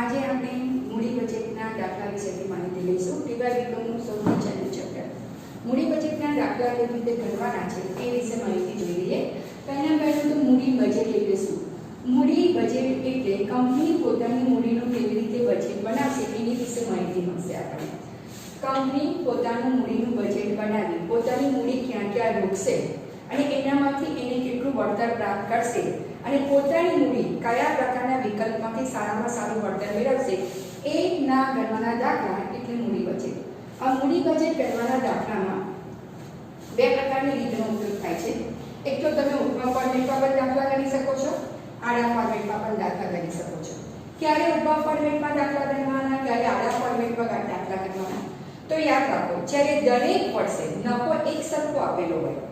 આજે આપણે મૂડી બજેટના દાખલા વિશેની માહિતી લઈશું. ટીવાયબીકોમનું સૌથી છેલ્લું ચેપ્ટર મૂડી બજેટના દાખલા કેવી રીતે ગણવાના છે એ વિશે માહિતી જોઈ લઈએ. પહેલા તો મૂડી બજેટ એટલે શું? મૂડી બજેટ એટલે કંપની પોતાની મૂડીનું કેવી રીતે બજેટ બનાવશે એની વિશે માહિતી મળશે આપણને. કંપની પોતાનું મૂડીનું બજેટ બનાવી પોતાની મૂડી ક્યાં ક્યાં રોકશે અને એનામાંથી એને કેટલું વળતર પ્રાપ્ત કરશે અને પોતાની મૂડી કયા પ્રકારના વિકલ્પમાંથી સારામાં સારું વળતર મેળવશે એ ના ગણવાના દાખલા એટલે મૂડી બજેટ. આ મૂડી બજેટ ગણવાના દાખલામાં બે પ્રકારની રીતનો ઉપયોગ થાય છે. એક તો તમે ઉભા ફોર્મેટમાં પણ દાખલા ગણી શકો છો, આડા ફોર્મેટમાં પણ દાખલા ગણી શકો છો. ક્યારે ઉભા ફોર્મેટમાં દાખલા ગણવાના, ક્યારે આડા ફોર્મેટમાં દાખલા ગણવાના? તો યાદ રાખો, જ્યારે દરેક વર્ષે નફો એક સરખો આપેલો હોય,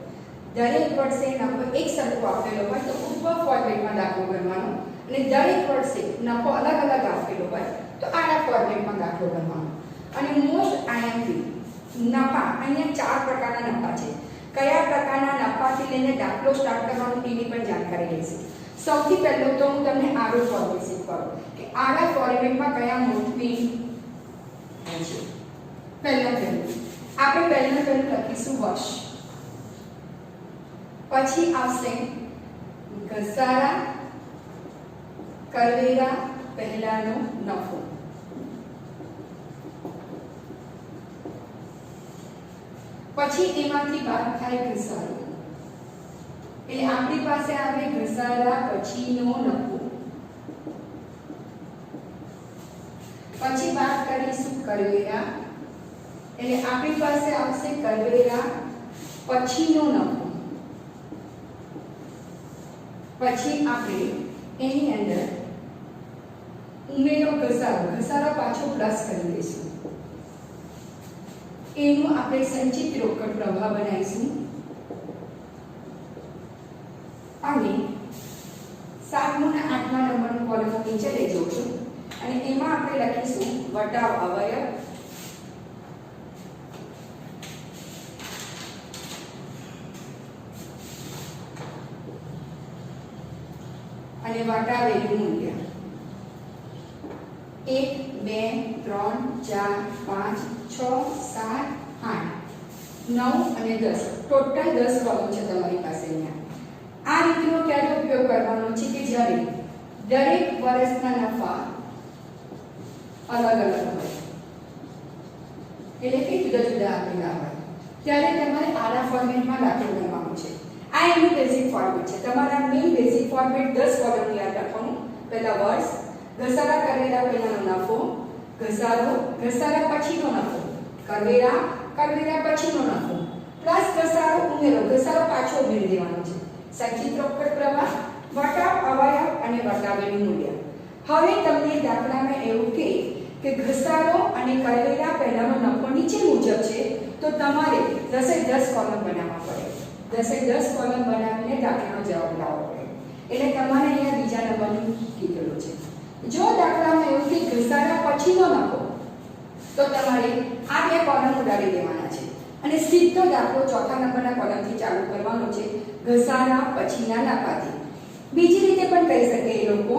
દરેક વર્ષે નફો એક સરખો આપેલો હોય તો ઉભા ફોર્મેટમાં દાખલો ગણવાનો, અને દરેક વર્ષે નફો અલગ અલગ આપેલો હોય તો આડા ફોર્મેટમાં દાખલો ગણવાનો. અને મોસ્ટ આઈએમપી નફા, અહીંયા ચાર પ્રકારના નફા છે. કયા પ્રકારના નફાથી લઈને દાખલો સ્ટાર્ટ કરવાનો એની પણ જાણકારી લઈશું. સૌથી પહેલું તો હું તમને આડો ફોર્મેટ શીખવાડું કે આડા ફોર્મેટમાં કયા મોટી છે. આપણે પહેલું લખીશું વર્ષ, પછી આવશે ઘસારા કરવેરા પહેલાનો નફો, પછી એમાંથી બાદ થાય ઘસારો એટલે આપણી પાસે આવે ઘસારા પછીનો નફો, પછી બાદ કરીશું કરવેરા એટલે આપણી પાસે આવશે કરવેરા પછીનો નફો, પછી આપણે એની અંદર ઉમેરો ઘસારો પાછો પ્લસ કરી દઈશું. એનું આપણે સંચિત રોકડ પ્રવાહ બનાવીશું અને 7મું અને 8મા નંબરનું કોલમ નીચે લઈ જઉં છું અને એમાં આપણે લખીશું વટાવ અવયવ અને વટાવેલું મૂલ્ય 1 2 3 4 5 6 7 8 9 અને 10 ટોટલ 10 કોલમ છે તમારી પાસે. અહીંયા આ રીતનો ક્યારે ઉપયોગ કરવાનો છે કે જ્યારે દરેક વર્ષના નફા અલગ અલગ હોય એટલે કે જુદા જુદા આપેલા હોય ત્યારે તમારે આડા ફોર્મેટમાં દાખલો કરવાનો છે. આ એનું બેઝિક ફોર્મેટ છે. તમારા મેઇન બેઝિક ફોર્મેટ 10 કોલમ યાદ રાખવાનું. પહેલા વર્ષ, ઘસારા કરેલા પહેલાનો નફો, ઘસારા પછીનો નફો, કરવેરા પછીનો નફો પ્લસ ઘસારો ઉમેરો, ઘસારો પાછો ઉમેરી દેવાનો છે, સંચિત રોકડ પ્રવાહ, વટાવ અવયવ અને વટાવેલું મૂલ્ય. હવે તમને દાખલામાં એવું કે ઘસારો અને કરવેરા પહેલાનો નફો નીચે મુજબ છે તો તમારે 10 કોલમ બનાવવા પડે. 10 કોલમ બનાવીને દાખલાનો જવાબ લાવવો પડે. એટલે તમારે અહીંયા બીજા નંબરનું કીધેલું છે. જો દાખલામાં એવું કે ઘસારા પછીનો નફો તો તમારે આ બે કોલમ ઉડાડી દેવાના છે અને સીધો દાખલો ચોથા નંબરના કોલમથી ચાલુ કરવાનો છે, ઘસારા પછીના નફાથી. બીજી રીતે પણ કહી શકે એ લોકો,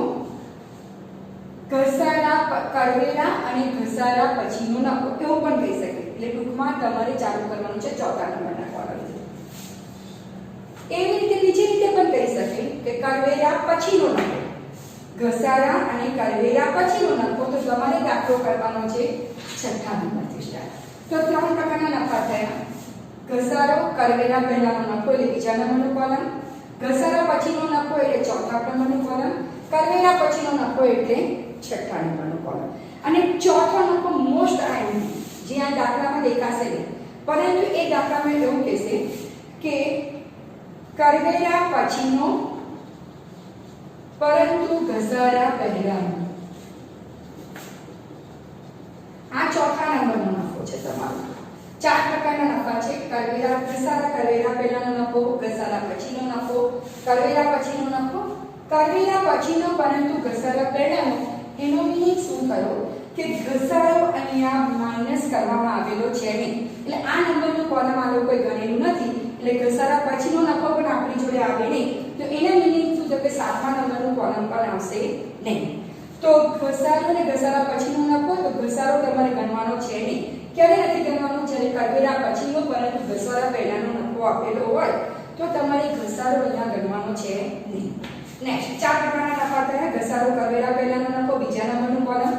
ઘસારા કરવેરા અને ઘસારા પછીનો નફો એવું પણ કહી શકે. એટલે ટૂંકમાં તમારે ચાલુ કરવાનું છે ચોથા નંબરના કોલમથી. એવી રીતે બીજી રીતે પણ કહી શકે કે કરવેરા પછીનો નફો, ઘસારા અને કરવેરા પછીનો નફો, તો તમારે દાખલો કરવાનો છે છઠ્ઠા નંબરથી સ્ટાર્ટ. તો 3 પ્રકારના નફા થયા: ઘસારો કરવેરા પહેલાનો નફો એટલે બીજા નંબરનો કોલમ, ઘસારા પછીનો નફો એટલે ચોથા નંબરનો કોલમ, કરવેરા પછીનો નફો એટલે છઠ્ઠા નંબરનો કોલમ. અને ચોથો નફો મોસ્ટ આઈએમપી જે આ દાખલામાં દેખાશે નહીં, પરંતુ એ દાખલામાં એવું કહેશે કે કરવેરા પછીનો પરંતુ ઘસારા પહેલાનો. આ ચોથા નંબરનો નફો છે તમારો. 4 પ્રકારના નફા છે: ઘસારા કરવેરા પહેલાનો નફો, ઘસારા પછીનો નફો, કરવેરા પછીનો નફો, કરવેરા પછીનો પરંતુ ઘસારા પહેલાનો. એનો મીનિંગ શું થયો કે ઘસારો અહીંયા માઈનસ કરવામાં આવેલો છે નહીં, એટલે આ નંબરનો કોલમ આ લોકોએ ગણેલું નથી, એટલે ઘસારા પછીનો નફો પણ આપણી જોડે આવે નહીં. તો એના મીનિંગ શું થશે? 7મા નંબરનું કોલમ પણ આવશે નહીં. તો ઘસારો અને ઘસારા પછીનો નફો, તો ઘસારો તમારે ગણવાનો છે નહીં. ક્યારે નથી ગણવાનો? જ્યારે કરવેરા પછીનો પરંતુ ઘસારા પહેલાનો નફો આપેલો હોય તો તમારે ઘસારો અહીંયા ગણવાનો છે નહીં. નેક્સ્ટ 4 પ્રકારના નફા થયા. ઘસારો કરવેરા પહેલાનો નફો, બીજા નંબરનું કોલમ.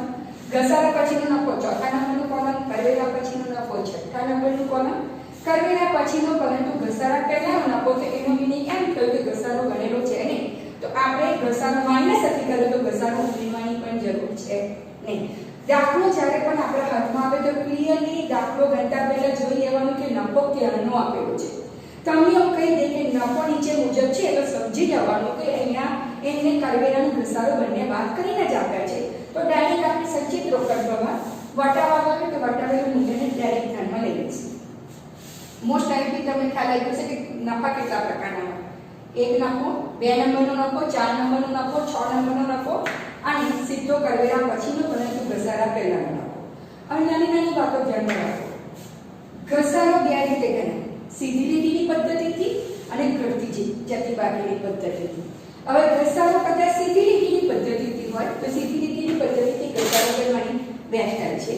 ઘસારા પછીનો નફો ચોથા નંબરનું કોલમ. કરવેરા પછીનો નફો છઠ્ઠા નંબરનું કોલમ. કરવેરા પછીનો પરંતુ ઘસારા પહેલાનો નફો, તો એનો મીનિંગ એમ થયો કે ઘસારો ગણેલો છે નહીં, તો આપણે ઘસારો માઇનસ નથી કર્યો તો ઘસારો ઉમેરવાની પણ જરૂર છે નહીં. દાખલો જ્યારે પણ આપણા હાથમાં આવે તો ક્લિયરલી દાખલો ગણતા પહેલા જોઈ લેવાનું કે નફો ક્યારનો આપેલો છે. તમને એવું કહી દે કે નફો નીચે મુજબ છે તો સમજી જવાનું કે અહીંયા એમને કરવેરાનો ઘસારો બંને બાદ કરીને જ આપ્યા છે. તો ડાયરેક્ટ આપણે સંચિત રોકડ પ્રવાહ વટાવવાનો કે વટાવેલું મૂલ્યને ડાયરેક્ટ ધ્યાનમાં લઈ લઈશું. મોસ્ટ ટાઈમથી તમને ખ્યાલ આવી જશે કે નફા કેટલા પ્રકારના હોય. એક નફો, 2 નંબરનો નફો, 4 નંબરનો નફો, 6 નંબરનો નફો અને સીધો કરવેરા પછીનો પરંતુ ઘસારા પહેલાનો નફો. હવે નાની નાની વાતો ધ્યાનમાં રાખો. ઘસારો બે રીતે ગણાય, સીધી લીટીની પદ્ધતિથી અને ઘટતી જતી બાકીની પદ્ધતિથી. હવે ઘસારો કદાચ સીધી લીટીની પદ્ધતિથી હોય તો સીધી લીટીની પદ્ધતિથી ઘસારો કરવાની બે સ્ટાઇલ છે.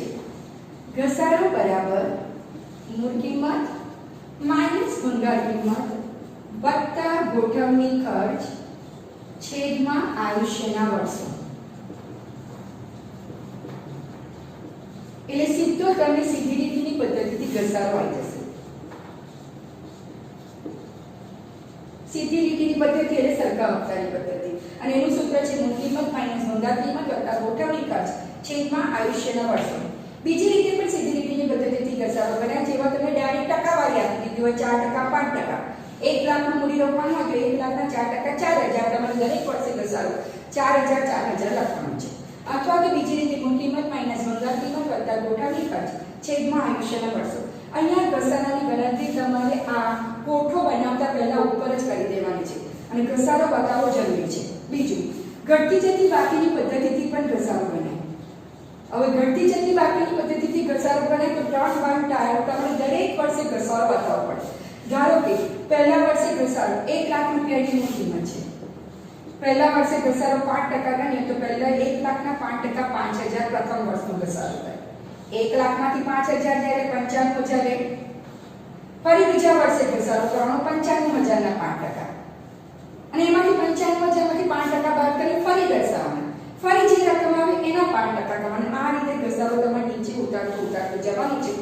ઘસારો બરાબર મૂળ કિંમત માઈનસ ભંગાર કિંમત વત્તા ગોઠવણી ખર્ચ છેદમાં આયુષ્યના વર્ષો. એટલે સીધો તમને સીધી લીટીની પદ્ધતિથી ઘસારો આવી જશે. સીધી લીટીની પદ્ધતિ એટલે સરખા હપ્તાની પદ્ધતિ અને એનું સૂત્ર છે મૂળ કિંમત માઈનસ ભંગાર કિંમત વત્તા ગોઠવણી ખર્ચ છેદમાં આયુષ્યના વર્ષો. બીજી રીતે પણ સીધી લીટીની પદ્ધતિથી ઘસારો કર્યા, જેમાં તમે ડાયરેક્ટ ટકાવારી આપી દીધી હોય 4% 5%. 1 લાખનું મૂડી રોકાણ હોય તો 1 લાખના 4% 4000, તમારે દરેક વર્ષે ઘસારો 4000 લખવાનું છે. અથવા તો બીજી રીતે મૂળ કિંમત માઈનસ ભંગાર કિંમત વત્તા ગોઠવણી ખર્ચ છેદમાં આયુષ્યના વર્ષો. અહીંયા ઘસારાની ગણતરી તમારે આ કોઠો બનાવતા પહેલા ઉપર જ કરી દેવાની છે અને ઘસારો બતાવવો જરૂરી છે. બીજું, ઘટતી જતી બાકીની પદ્ધતિથી પણ ઘસારો બને. હવે ઘટતી જતી બાકીની પદ્ધતિથી ઘસારો બને તો 3 પોઈન્ટ તમારે દરેક વર્ષે ઘસારો બતાવવો પડે. ધારો કે પહેલા વર્ષે ઘસારો 1 લાખ રૂપિયાની કિંમત છે. પહેલા વર્ષે ઘસારો 5% ગણીએ તો પહેલા 1 લાખના 5% 5000 પ્રથમ વર્ષનો ઘસારો થાય. 1 લાખમાંથી 5000 જ્યારે 95000 રહે. ફરી બીજા વર્ષે ઘસારો 95000ના 5%. અને એમાંથી 95000માંથી 5% બાદ કરી ફરી ઘસાવાના. ફરી જે રકમ આવે એના 5% કરવાના. આ રીતે ઘસારો તમારે નીચે ઉતારતો જવાનું છે.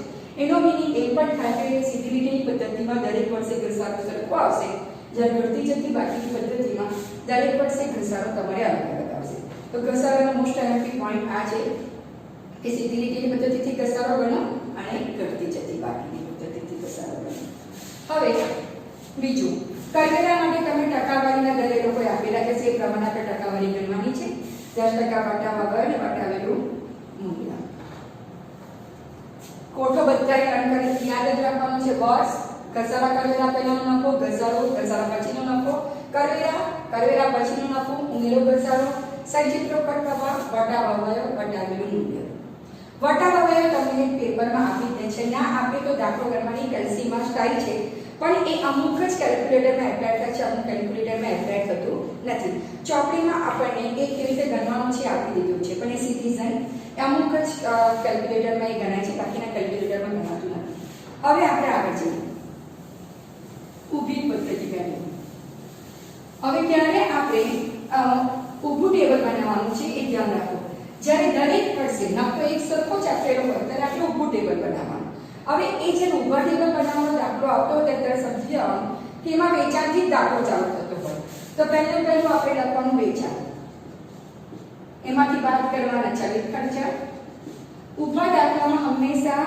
એનો મીનિંગ એ પણ થાય કે સીધી લીટીની પદ્ધતિમાં દરેક વર્ષે ઘસારો સરખો આવશે, જ્યારે ઘટતી જતી બાકીની પદ્ધતિમાં દરેક વર્ષે ઘસારો તમારે અલગ અલગ આવશે. તો ઘસારાનો મોસ્ટ ઇમ્પોર્ટન્ટ પોઈન્ટ આ છે કે સીધી લીટીની પદ્ધતિથી ઘસારો ગણો અને ઘટતી જતી બાકીની પદ્ધતિથી ઘસારો ગણો. હવે બીજું, કરવેરા માટે તમે ટકાવારીના દરે લોકોએ આપેલા છે એ પ્રમાણે આપણે ટકાવારી ગણવાની છે. 10% વટાવા વગર વટાવેલું મૂલ્ય. કોઠો બધાએ રન કરી યાદ જ રાખવાનું છે. વર્ષ, ઘસારા કરવેરા પહેલાનો નફો, ઘસારો ઘસારા પછીનો નફો, કરવેરા પછીનો નફો, ઉમેરો ઘસારો, સંચિત રોકડ પ્રવાહ, વટાવા વગર વટાવેલું મૂલ્ય. વટાવા વગર તમને પેપરમાં આપી દે છે, ના આપે તો દાખલો ગણવાની કેલ્સીમાં સ્ટાઇલ છે, પણ એ અમુક જ કેલ્ક્યુલેટરમાં એપ્લાય થાય છે, અમુક કેલ્ક્યુલેટરમાં એપ્લાય થતું નથી. ચોપડીમાં આપણને એ કેવી રીતે ગણવાનું છે આપી દીધું છે, પણ એ સિટીઝન અમુક જ કેલ્ક્યુલેટરમાં એ ગણાય છે, બાકીના કેલ્ક્યુલેટરમાં ગણાતું નથી. હવે આપણે આગળ જઈએ. ઊભી પદ્ધતિ ગણીએ. હવે ક્યારે આપણે ઊભું ટેબલ બનાવવાનું છે એ ધ્યાન રાખો. જ્યારે દરેક વર્ષે નફો એક સરખો જ આપેલો હોય ત્યારે આપણે ઊભું ટેબલ બનાવવાનું. હવે એ જે ઊભા ટેબલ બનાવવાનો દાખલો આવતો હોય ત્યારે સમજી જવાનું કે એમાં વેચાણથી જ દાખલો ચાલુ થતો હોય. તો પહેલું આપણે લખવાનું વેચાણ, એમાંથી બાદ કરવાના ચલિત ખર્ચા. ઊભા દાખલામાં હંમેશા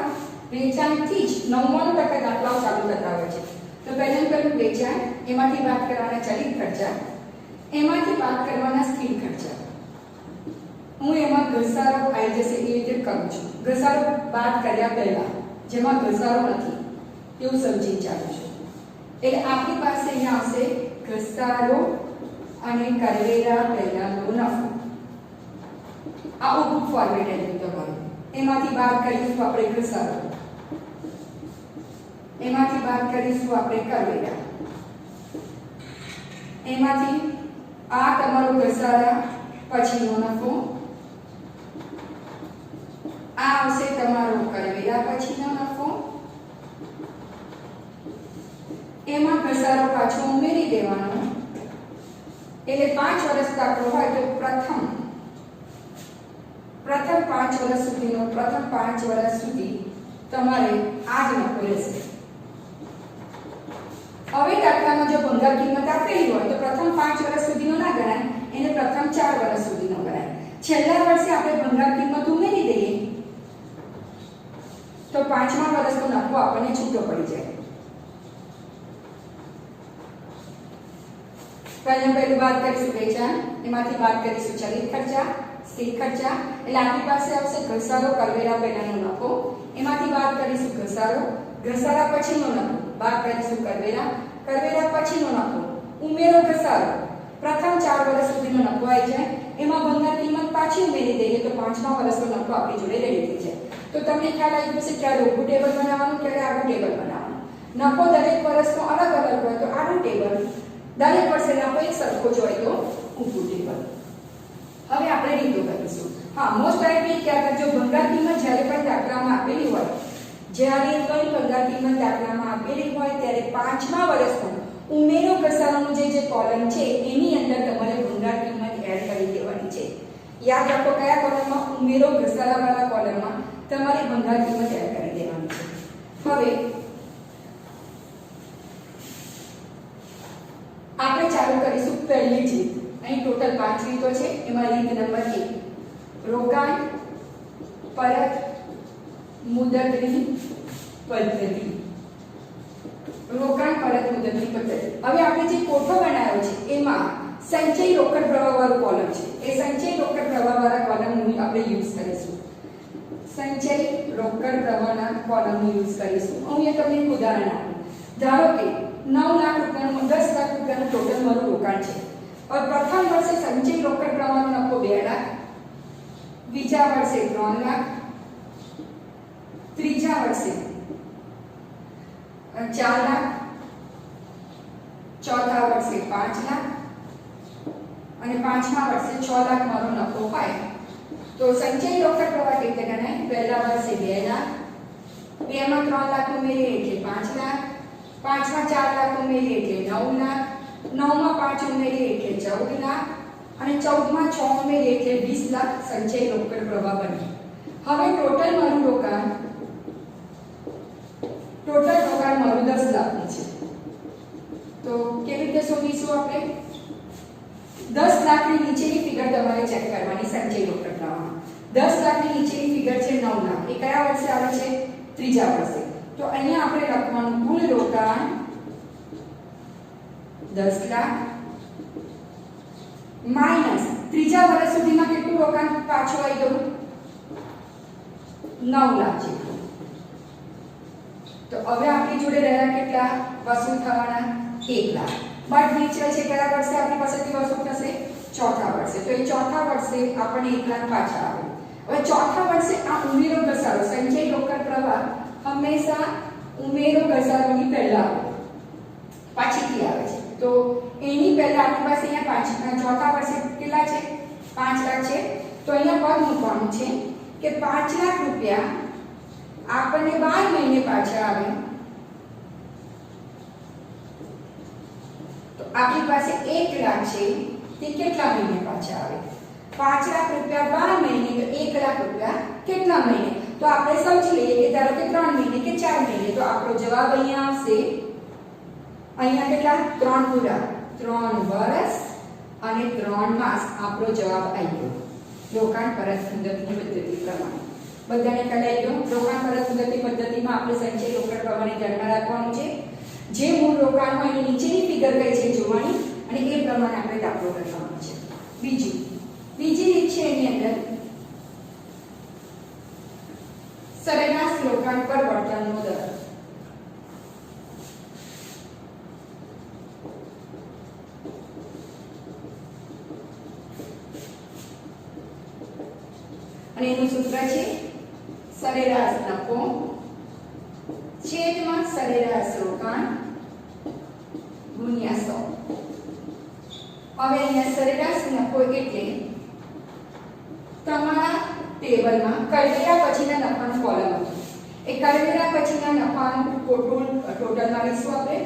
વેચાણથી જ 99% દાખલાઓ ચાલુ થતા હોય છે. તો પહેલું વેચાણ, એમાંથી બાદ કરવાના ચલિત ખર્ચા, એમાંથી બાદ કરવાના સ્થિર ખર્ચા. હું એમાં ઘસારો આવી જશે એ રીતે કરું છું. ઘસારો બાદ કર્યા પહેલા જેમાં ઘસારો નથી એવું સમજી ચાલુ છું. એટલે આપણી પાસે અહીંયા આવશે ઘસારો અને કરવેરા પહેલાનો નફો. આ ઊભું ફોર્મેટ આવ્યું તમારું. એમાંથી બાદ કરીશું આપણે ઘસારો, એમાંથી બાદ કરીશું આપણે કરવેરા, એમાંથી આ તમારો ઘસારા પછીનો નફો આ આવશે તમારો કરવેરા પછીનો નફો, એમાં ઘસારો પાછો ઉમેરી દેવાનો, એટલે 5 વર્ષ દાખલો હોય તો પ્રથમ 5 વર્ષ સુધીનો પ્રથમ 5 વર્ષ સુધી તમારે આ જ નફો રહેશે. હવે દાખલામાં જો ભંગાર કિંમત આપેલી હોય તો પ્રથમ 5 વર્ષ સુધીનો ના ગણાય, એને પ્રથમ 4 વર્ષ સુધીનો ગણાય. છેલ્લા વર્ષે આપણે ભંગાર કિંમત ઉમેરી દઈએ તો 5મા વર્ષનો નફો આપણને છૂટો પડી જાય. પહેલું બાદ કરીશું વેચાણ, એમાંથી બાદ કરીશું ચલિત ખર્ચા, સ્થિર ખર્ચા, એટલે આપણી પાસે આવશે ઘસારો, કરવેરા પહેલાનો નફો, એમાંથી બાદ કરીશું ઘસારો, ઘસારા પછીનો નફો, બાદ કરીશું કરવેરા, કરવેરા પછીનો નફો, ઉમેરો ઘસારો, પ્રથમ 4 વર્ષ સુધીનો નફો આવી જાય, એમાં ભંગાર કિંમત પાછી ઉમેરી દઈએ તો 5મા વર્ષનો નફો આપણી જોડે રેડી થઈ જાય. તો તમને ખ્યાલ આવી જશે ક્યારે ઊભું ટેબલ બનાવવાનું, ક્યારે આડું ટેબલ બનાવવાનું. નફો દરેક વર્ષનો અલગ અલગ હોય તો આડું ટેબલ, દરેક વર્ષે નફો એક સરખો જ હોય તો ઊભું ટેબલ. હવે આપણે રીતો કરીશું. હા, મોસ્ટ આઈપી ખ્યાલ કરજો, ભંગાર કિંમત જ્યારે પણ દાખલામાં આપેલી હોય, જ્યારે કઈ ભંગાર કિંમત દાખલામાં આપેલી હોય ત્યારે 5મા વર્ષનો ઉમેરો ઘસારાનું જે કોલમ છે એની અંદર તમારે ભંગાર કિંમત એડ કરી દેવાની છે. યાદ રાખો કયા કોલમમાં? ઉમેરો ઘસારાવાળા કોલમમાં તમારે ભંગાર કિંમત એડ કરી દેવાની છે. હવે આપણે ચાલુ કરીશું પહેલી રીત. અહીં ટોટલ 5 રીતો છે, એમાં રીત નંબર 1 રોકાણ પરત મુદતની પદ્ધતિ. રોકાણ પરત મુદતની પદ્ધતિ. હવે આપણે જે કોઠો બનાવ્યો છે એમાં સંચય રોકડ પ્રવાહ વાળું કોલમ છે, એ સંચય રોકડ પ્રવાહ વાળા કોલમનું આપણે યુઝ કરીશું. સંચય રોકડ પ્રવાહના કોલમનું યુઝ કરીશું. હું અહીંયા તમને એક ઉદાહરણ આપું. ધારો કે 9 લાખ રૂપિયાનું 10 લાખ રૂપિયાનું ટોટલ મારું રોકાણ છે. और प्रथम वर्षे संचय रोकड़ प्रवाहનો નફો 2 લાખ, બીજા વર્ષે 3 લાખ, ત્રીજા વર્ષે 4 લાખ, ચોથા વર્ષે 5 લાખ અને પાંચમા વર્ષે 6 લાખ મારો નફો હોય તો સંચય રોકડ પ્રવાહ કેવી રીતે ગણાય? પહેલા વર્ષે 2 લાખ, બેમાં 3 લાખ ઉમેરીએ એટલે 5 લાખ, પાંચમાં 4 લાખ ઉમેરીએ એટલે 9 લાખ, 9માં 5 ઉમેરીએ એટલે 14 લાખ અને 14માં 6 ઉમેરીએ એટલે 20 લાખ સંચય રોકડ પ્રવાહ બને. હવે ટોટલ મારું રોકાણ મારું 10 લાખનું છે. તો કેવી રીતે શોધીશું આપણે? 10 લાખની નીચેની ફિગર તમારે ચેક કરવાની સંચય રોકડ પ્રવાહમાં. 10 લાખની નીચેની ફિગર છે 9 લાખ. એ કયા વર્ષે આવે છે? ત્રીજા વર્ષે. તો અહીંયા આપણે લખવાનું કુલ રોકાણ 10 લાખ માઈનસ ત્રીજા વર્ષ સુધીમાં કેટલું રોકાણ પાછું આવી ગયું? 9 લાખ જેટલું. તો હવે આપણી જોડે રહ્યા કેટલા વસૂલ થવાના? 1 લાખ. બટ નીચે છે કયા વર્ષે આપણી પાસેથી વસૂલ થશે? ચોથા વર્ષે. તો એ ચોથા વર્ષે આપણને 1 લાખ પાછા આવે. હવે ચોથા વર્ષે આ ઉમેરો ઘસારો સંચય રોકડ પ્રવાહ હંમેશા ઉમેરો ઘસારોની પહેલા આવે, પાછળથી આવે છે. તો એની પહેલા આપણી પાસે અહીંયા ચોથા વર્ષે કેટલા છે? 5 લાખ છે. તો અહીંયા પદ મૂકવાનું છે કે 5 લાખ રૂપિયા આપણને 12 મહિને પાછા આવે. તો આપણી પાસે 1 લાખ છે, તે કેટલા મહિને પાછા આવે? 5 લાખ રૂપિયા 12 મહિને તો 1 લાખ રૂપિયા કેટલા મહિને? તો આપણે સમજી લઈએ કે ધારો કે 3 મહિને કે 4 મહિને. તો આપણો જવાબ અહીંયા આવશે, અહીંયા કેટલા? 3 પૂરા 3 વર્ષ અને 3 માસ આપણો જવાબ આવી ગયો રોકાણ પરત મુદતની પદ્ધતિ પ્રમાણે. બધાને ખ્યાલ આવી ગયો? રોકાણ પરત મુદતની પદ્ધતિમાં આપણે સંચય રોકડ પ્રવાહને ધ્યાનમાં રાખવાનું છે. જે મૂળ રોકાણ હોય એની નીચેની ફિગર કઈ છે જોવાની અને એ પ્રમાણે આપણે દાખલો કરવાનો છે. બીજી રીત છે એની અંદર સરેરાશ રોકાણ પર વળતરનો દર. અને એનું સૂત્ર છે સરેરાશ નફો છેદમાં સરેરાશ રોકાણ ગુણ્યા 100. હવે અહીંયા સરેરાશ નફો એટલે તમારા ટેબલમાં કરવેરા પછીના નફાનું કોલમ હતું. એ કરવેરા પછીના નફાનું ટોટલ મારીશું આપણે.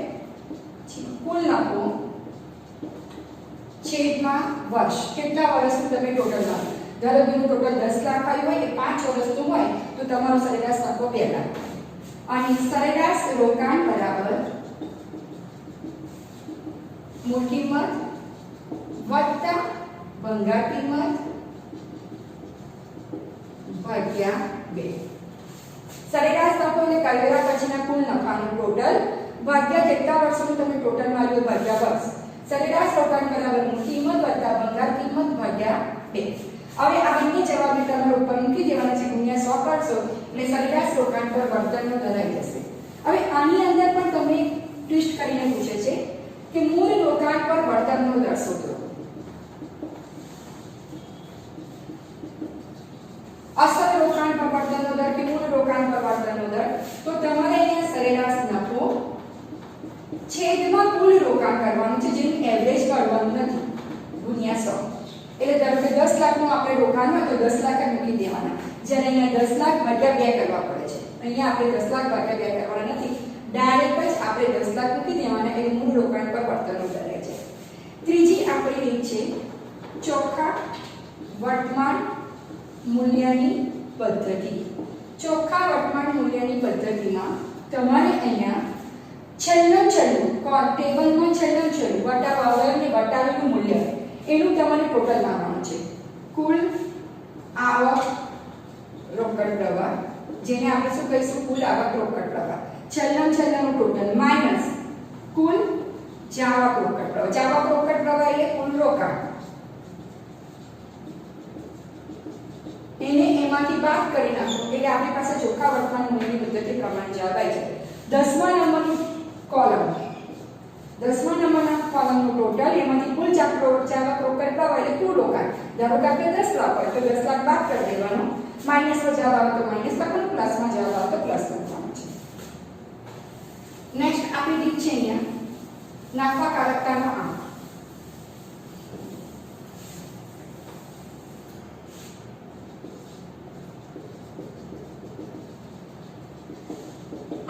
કુલ નફો છેદમાં વર્ષ. કેટલા વર્ષનું તમે ટોટલ મારો. ધારો કે ટોટલ 10 લાખ આવ્યું હોય, એ 5 વર્ષનું હોય તો તમારો સરેરાશ નફો 2 લાખ. અને સરેરાશ રોકાણ બરાબર મૂળ કિંમત વત્તા ભંગાર કિંમત ભાગ્યા 2. સરેરાશ નફો એટલે કરવેરા પછીના કુલ નફાનું ટોટલ ભાગ્યા જેટલા વર્ષનું તમે ટોટલ માર્યું ભાગ્યા વર્ષ. સરેરાશ રોકાણ બરાબર મૂળ કિંમત વત્તા ભંગાર કિંમત ભાગ્યા 2. હવે આ બંને જવાબને તમારે ઉપર મૂકી દેવાના છે, ગુણ્યા 100 કરશો એટલે સરેરાશ રોકાણ પર વળતરનો દર આવી જશે. હવે આની અંદર પણ તમને ટ્વિસ્ટ કરીને પૂછે છે કે મૂળ રોકાણ પર વળતરનો દર શોધો. અસલ રોકાણ પર વળતરનો દર કે મૂળ રોકાણ પર વળતરનો દર, તો તમારે અહીંયા સરેરાશ નફો છેદમાં કુલ રોકાણ કરવાનું છે, જેનું એવરેજ કાઢવાનું નથી, ગુણ્યા 100. એટલે ધારો કે 10 લાખનું આપણે રોકાણ હોય તો 10 લાખ જ મૂકી દેવાના, જ્યારે અહીંયા 10 લાખ ભાગ્યા 2 કરવા પડે છે. અહીંયા આપણે 10 લાખ ભાગ્યા 2 કરવાના નથી, ડાયરેક્ટ જ આપણે 10 લાખ મૂકી દેવાના, એટલે મૂળ રોકાણ પર વળતરનો દર રહે છે. ત્રીજી આપણી રીત છે ચોખ્ખા વર્તમાન મૂલ્યની પદ્ધતિ. ચોખ્ખા વર્તમાન મૂલ્યની પદ્ધતિમાં તમારે અહીંયા છેલ્લું ટેબલમાં છેલ્લું વટાવેલું મૂલ્ય એનું તમારે ટોટલ લાવવાનું છે. કુલ આવક રોકડ પ્રવાહ, જેને આપણે શું કહીશું, કુલ આવક રોકડ પ્રવાહ, છેલ્લું ટોટલ માઈનસ કુલ જાવક રોકડ પ્રવાહ. જાવક રોકડ પ્રવાહ એટલે કુલ રોકાણ, એને એમાંથી બાદ કરી નાખો એટલે આપણી પાસે ચોખ્ખા વર્તમાન મૂલ્યની પદ્ધતિ પ્રમાણે જવાબ આવી જાય. 10મા નંબરનું કોલમ, 10મા નંબરના કોલમનું ટોટલ, એમાંથી કુલ જાવક રોકડ પ્રવાહ એટલે કુલ રોકાણ. ધારો કે આપણે 10 લાખ હોય તો 10 લાખ બાદ કરી દેવાનો, માઈનસમાં જવાબ આવે તો માઈનસ લખવાનું, પ્લસમાં જવાબ આવે તો પ્લસ લખવાનું છે. નેક્સ્ટ આપણી રીત છે અહીંયા નફાકારકતાનો આંક.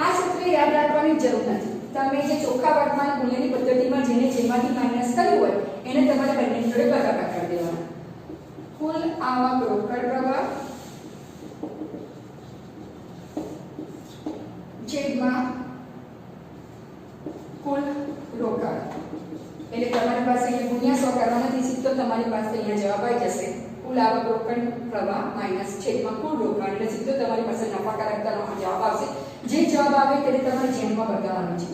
આ સૂત્ર યાદ રાખવાની જરૂર નથી. તમે જે ચોખ્ખા વર્તમાન મૂલ્યની પદ્ધતિમાં જેને જેમાંથી માઈનસ કર્યું હોય એને તમારે બંને જોડે ભાગાકાર કરી દેવાના. કુલ આવક રોકડ પ્રવાહ છેદમાં કુલ રોકાણ, એટલે તમારી પાસે અહીંયા ગુણ્યા 100 કરવાનાથી સીધો તમારી પાસે અહીંયા જવાબ આવી જશે. કુલ આવક રોકડ પ્રવાહ માઈનસ છેદમાં કુલ રોકાણ, એટલે સીધો તમારી પાસે નફાકારકતાનો જવાબ આવશે. જે જવાબ આવે તેને તમારે જેમમાં બતાવવાનું છે.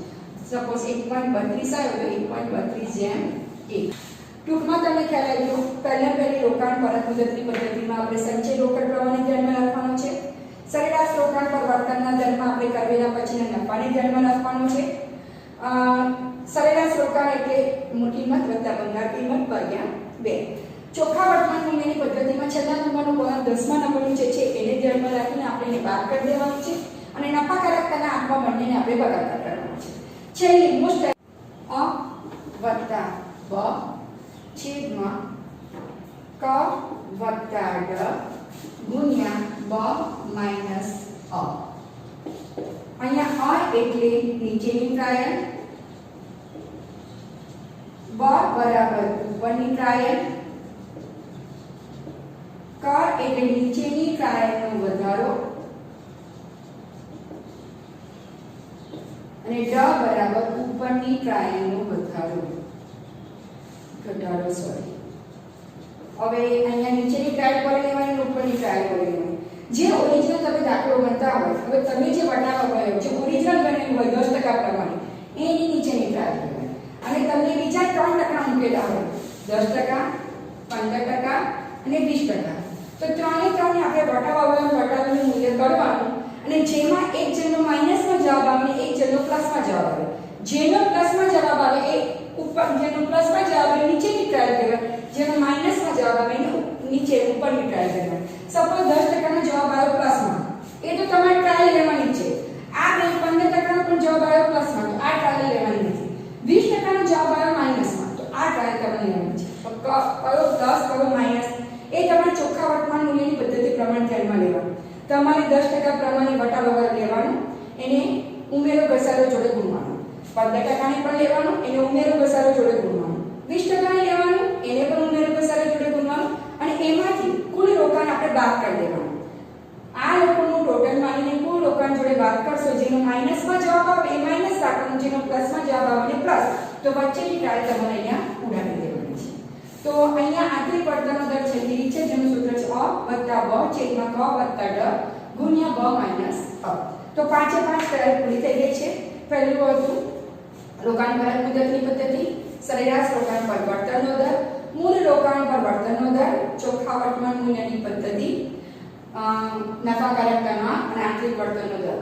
સપોઝ 1.32 આવ્યો તો 1.32 જેમ 1. ટૂંકમાં તમને ખ્યાલ આવ્યો, પહેલી રોકાણ પરત મુદતની પદ્ધતિમાં આપણે સંચય રોકડ પ્રવાહને ધ્યાનમાં રાખવાનો છે. સરેરાશ રોકાણ પર વળતરના દરમાં આપણે કરવેરા પછીના નફાને ધ્યાનમાં રાખવાનો છે. સરેરાશ રોકાણ એટલે મૂળ કિંમત વત્તા ભંગાર કિંમત ભાગ્યા 2. ચોખ્ખા વર્તમાન મૂલ્યની પદ્ધતિમાં છેલ્લા નંબરનું કોલમ 10મા નંબરનું છે એને ધ્યાનમાં રાખીને આપણે એને બાદ કરી દેવાનું છે, અને નફાકારકતાના આંકમાં બંનેને આપણે ભાગાકાર કરવાનો છે. છેલ્લી મોસ્ટ અ વત્તા બ છેદમાં ક વત્તા ડ ગુણ્યા બ માઈનસ અ. અહીંયા અ એટલે નીચેની ટ્રાયલ, બ બરાબર ઉપરની ટ્રાયલ, ક એટલે નીચેની ટ્રાયલનો વધારો, અને ડ બરાબર ઉપરની ટ્રાયલનો ઘટાડો. હવે અહીંયા નીચેની ટ્રાયલ પર લેવાની, ઉપરની ટ્રાયલ પર લેવાની. જે ઓરિજિનલ તમે દાખલો ગણતા હોય, હવે તમે જે વટાવા ગયો જે ઓરિજિનલ બનેલું હોય 10% પ્રમાણે એની નીચેની ટ્રાયલ લેવાની. અને તમને બીજા 3% મૂકેલા હોય 10%, 15% અને 20%. તો 3 ને આપણે વટાવાનું મૂલ્ય કરવાનું, અને જેમાં એક જેનો માઈનસમાં જવાબ આવે એક જેનો પ્લસમાં જવાબ આવે. જેનો પ્લસમાં જવાબ આવે એ ઉપર, જેનો પ્લસમાં જવાબ આવે નીચેની ટ્રાયલ કહેવાય, જેનો માઈનસમાં જવાબ આવે એને નીચે ઉપરની ટ્રાયલ કહેવાય. સપોઝ 10% નો જવાબ આવ્યો પ્લસમાં, એ તો તમારે ટ્રાયલ લેવાની છે. આ 15% નો પણ જવાબ આવ્યો પ્લસમાં, તો આ ટ્રાયલ લેવાની નથી. 20% નો જવાબ આવ્યો માઈનસમાં, તો આ ટ્રાયલ તમારે લેવાની છે. તો કયો પ્લસ કયો માઈનસ એ તમારે ચોખ્ખા વર્તમાન મૂલ્યની પદ્ધતિ પ્રમાણે તમારે 10% પ્રમાણે વટા વગર લેવાનું, એને ઉમેરો ઘસારો જોડે ગુણવાનું. 15% ને પણ લેવાનું, એને ઉમેરો ઘસારો જોડે ગુણવાનું. 20% ને લેવાનું, એને પણ ઉમેરો ઘસારો જોડે ગુણવાનું અને એમાંથી કુલ રોકાણ આપણે બાદ કરી દેવાનું. આ લોકોનું ટોટલ માનીને કુલ રોકાણ જોડે બાદ કરશો, જેનો માઈનસમાં જવાબ આવે એ માઈનસ રાખવાનું, જેનો પ્લસમાં જવાબ આવે એ પ્લસ. તો વચ્ચેની ટાળી તમારે અહીંયા ઉડાડી દેવાની છે. તો અહીંયા આંતરિક વળતરનો દર છેલ્લી રીત છે, જેનું સૂત્ર છે અ વત્તા બ છેદમાં ક વત્તા ડ ગુણ્યા બ માઈનસ અ. તો 5 કરાર પૂરી થઈ ગઈ છે. પહેલું હતું રોકાણ પર મુદતની પદ્ધતિ, સરેરાશ રોકાણ પર વળતરનો દર, મૂળ રોકાણ પર વળતરનો દર, ચોખ્ખા વર્તમાન મૂલ્યની પદ્ધતિ, નફાકારકતામાં અને આંતરિક વળતરનો દર.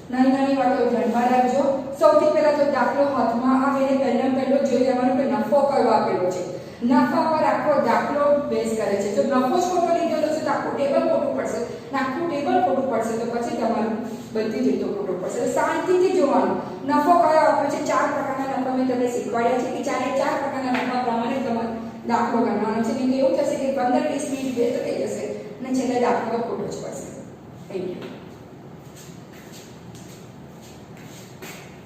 નાની વાતો ધ્યાનમાં રાખજો. સૌથી પહેલા તો દાખલો હાથમાં આવે એટલે પહેલો જોઈ લેવાનું કે નફો કયો આપેલો છે. નફા પર આખો દાખલો બેઝ કરે છે. જો નફો જ ખોટો લીધેલો છે તો આખું ટેબલ ખોટું પડશે, અને આખું ટેબલ ખોટું પડશે તો પછી તમારું બધી રીતો ખોટું પડશે. શાંતિથી જોવાનું નફો કયો આપ્યો છે. 4 પ્રકારના નફા મેં તમને શીખવાડ્યા છે કે 4 પ્રકારના નફા પ્રમાણે તમારે દાખલો ગણવાનો છે. નહીં તો એવું થશે કે 15-20 મિનિટ બે તો થઈ જશે અને છેલ્લે દાખલો ખોટો જ પડશે. Thank you.